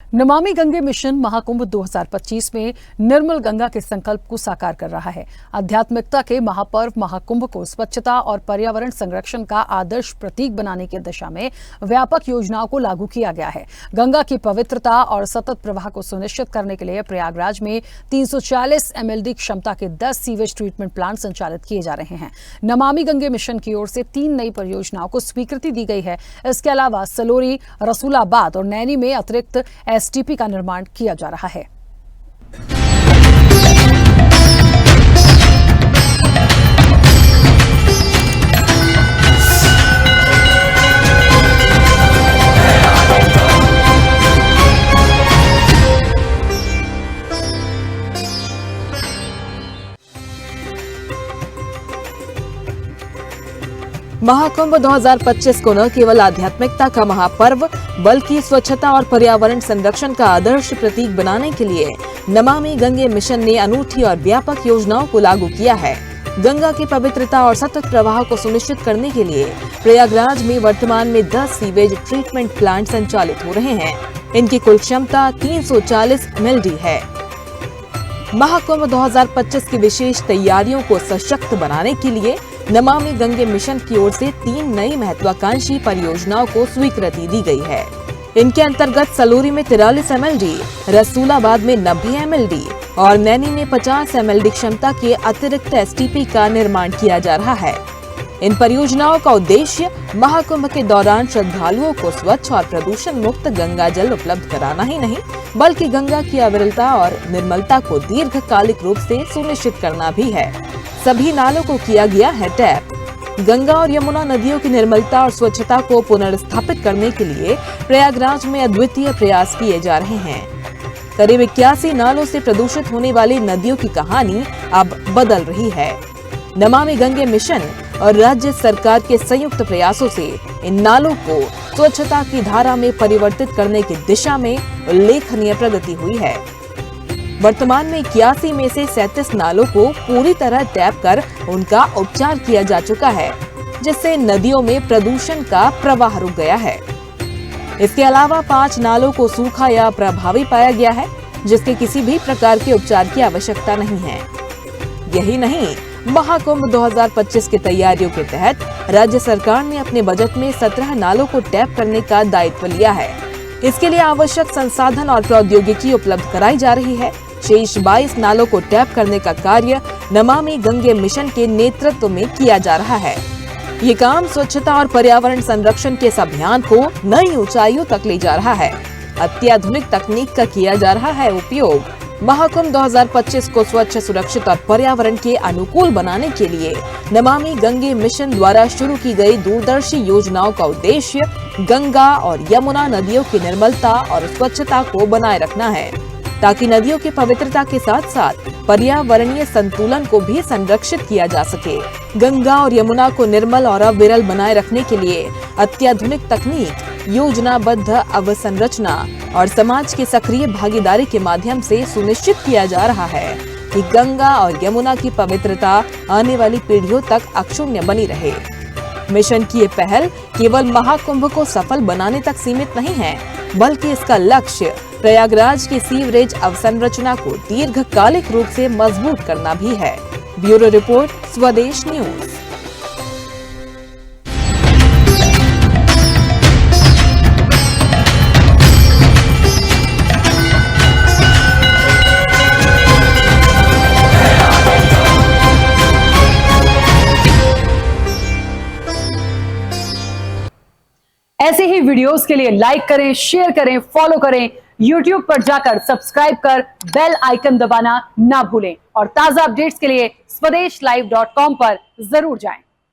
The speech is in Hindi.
नमामि गंगे मिशन महाकुंभ 2025 में निर्मल गंगा के संकल्प को साकार कर रहा है। आध्यात्मिकता के महापर्व महाकुंभ को स्वच्छता और पर्यावरण संरक्षण का आदर्श प्रतीक बनाने की दिशा में व्यापक योजनाओं को लागू किया गया है। गंगा की पवित्रता और सतत प्रवाह को सुनिश्चित करने के लिए प्रयागराज में 340 MLD क्षमता के 10 सीवेज ट्रीटमेंट प्लांट संचालित किए जा रहे हैं। नमामि गंगे मिशन की ओर से 3 नई परियोजनाओं को स्वीकृति दी गई है। इसके अलावा सलोरी, रसूलाबाद और नैनी में अतिरिक्त STP का निर्माण किया जा रहा है। महाकुंभ 2025 को न केवल आध्यात्मिकता का महापर्व बल्कि स्वच्छता और पर्यावरण संरक्षण का आदर्श प्रतीक बनाने के लिए नमामि गंगे मिशन ने अनूठी और व्यापक योजनाओं को लागू किया है। गंगा की पवित्रता और सतत प्रवाह को सुनिश्चित करने के लिए प्रयागराज में वर्तमान में 10 सीवेज ट्रीटमेंट प्लांट संचालित हो रहे हैं। इनकी कुल क्षमता 340 MLD है। महाकुंभ 2025 की विशेष तैयारियों को सशक्त बनाने के लिए नमामि गंगे मिशन की ओर से 3 नई महत्वाकांक्षी परियोजनाओं को स्वीकृति दी गई है। इनके अंतर्गत सलोरी में 43 MLD, रसूलाबाद में 90 MLD और नैनी में 50 MLD क्षमता के अतिरिक्त STP का निर्माण किया जा रहा है। इन परियोजनाओं का उद्देश्य महाकुंभ के दौरान श्रद्धालुओं को स्वच्छ और प्रदूषण मुक्त गंगा जल उपलब्ध कराना ही नहीं, बल्कि गंगा की अविरलता और निर्मलता को दीर्घकालिक रूप से सुनिश्चित करना भी है। सभी नालों को किया गया है टैप। गंगा और यमुना नदियों की निर्मलता और स्वच्छता को पुनर्स्थापित करने के लिए प्रयागराज में अद्वितीय प्रयास किए जा रहे हैं। करीब 81 नालों से प्रदूषित होने वाली नदियों की कहानी अब बदल रही है। नमामि गंगे मिशन और राज्य सरकार के संयुक्त प्रयासों से इन नालों को स्वच्छता की धारा में परिवर्तित करने की दिशा में उल्लेखनीय प्रगति हुई है। वर्तमान में 81 में से 37 नालों को पूरी तरह टैप कर उनका उपचार किया जा चुका है, जिससे नदियों में प्रदूषण का प्रवाह रुक गया है। इसके अलावा 5 नालों को सूखा या प्रभावी पाया गया है, जिसके किसी भी प्रकार के उपचार की आवश्यकता नहीं है। यही नहीं, महाकुंभ 2025 की तैयारियों के तहत राज्य सरकार ने अपने बजट में 17 नालों को टैप करने का दायित्व लिया है। इसके लिए आवश्यक संसाधन और प्रौद्योगिकी उपलब्ध कराई जा रही है। शेष 22 नालों को टैप करने का कार्य नमामि गंगे मिशन के नेतृत्व में किया जा रहा है। ये काम स्वच्छता और पर्यावरण संरक्षण के इस अभियान को नई ऊंचाइयों तक ले जा रहा है। अत्याधुनिक तकनीक का किया जा रहा है उपयोग। महाकुंभ 2025 को स्वच्छ, सुरक्षित और पर्यावरण के अनुकूल बनाने के लिए नमामि गंगे मिशन द्वारा शुरू की गई दूरदर्शी योजनाओं का उद्देश्य गंगा और यमुना नदियों की निर्मलता और स्वच्छता को बनाए रखना है, ताकि नदियों की पवित्रता के साथ साथ पर्यावरणीय संतुलन को भी संरक्षित किया जा सके। गंगा और यमुना को निर्मल और अविरल बनाए रखने के लिए अत्याधुनिक तकनीक, योजनाबद्ध अवसंरचना और समाज की सक्रिय भागीदारी के माध्यम से सुनिश्चित किया जा रहा है कि गंगा और यमुना की पवित्रता आने वाली पीढ़ियों तक अक्षुण्य बनी रहे। मिशन की ये पहल केवल महाकुंभ को सफल बनाने तक सीमित नहीं है, बल्कि इसका लक्ष्य प्रयागराज की सीवरेज अवसंरचना को दीर्घकालिक रूप से मजबूत करना भी है। ब्यूरो रिपोर्ट, स्वदेश न्यूज। ऐसे ही वीडियोस के लिए लाइक करें, शेयर करें, फॉलो करें। YouTube पर जाकर सब्सक्राइब कर बेल आइकन दबाना ना भूलें और ताजा अपडेट्स के लिए swedeshlive.com पर जरूर जाएं।